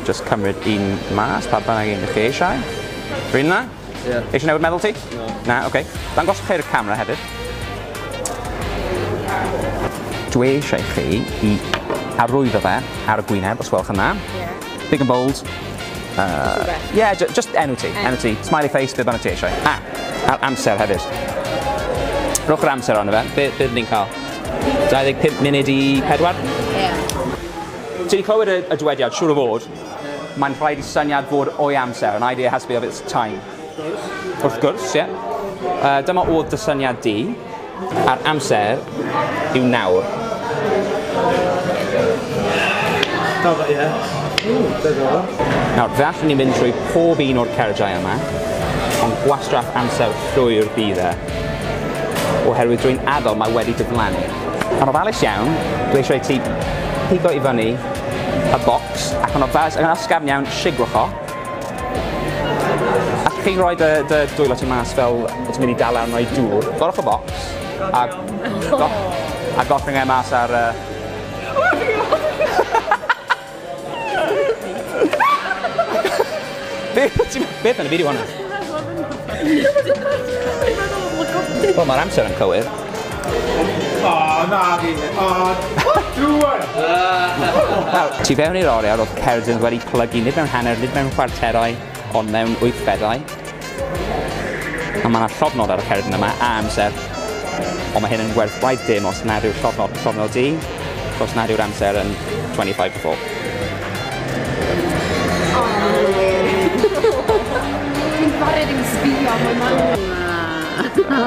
just cymryd un mas, pa bynnag un chi eisiau. Rwy'n na? Ie. Eisiau newid meddwl ti? No. Na, oce. Dangos chi'r camera hefyd. Dwi eisiau chi I arwyddo fe ar y gwyneb, os gwelwch yna. Big and bold. Yeah, just enw ti. Smiley face, beth bynnag ti eisiau. A'r amser hefyd. Rhowch yr amser ond fe. Beth ni'n cael? 25 munud I 4? Ie. Ti wedi clywed y dywediad, siŵr o fod, mae'n rhaid I syniad fod o'i amser, an idea has to be of its time. Wrth gwrs, ie. Dyma oedd dy syniad di, a'r amser yw nawr. Nawr, fe allwn ni mynd trwy pob un o'r cerdiau yma, ond gwastraff amser llwyr bydd e. Oherwydd drwy'n addo mae wedi diflannu. Yn ofalus iawn, dwi eisiau ti pigo I fyny y bocs, ac yn ysgafn iawn, sigrwch o. Ac chi'n rhoi dy dwylo ti mas fel ti'n mynd I dal arno I dŵr. Gorwch y bocs, a goffring e mas ar... Beth yn y fideo hwnna? Wel, mae'r amser yn cywir. Na fi. Dwi'n! Tu fewn i'r oriawr oedd cerdyn wedi plygu nid mewn hanner, nid mewn chwarterau, ond mewn 8 fedau. A mae yna llofnod ar y cerdyn yma, a amser. Ond mae hyn yn werth gwaith dim os nad yw'r llofnod di, os nad yw'r amser yn 25 to 4. Dwi'n barod yn sbio am hwnna. Na.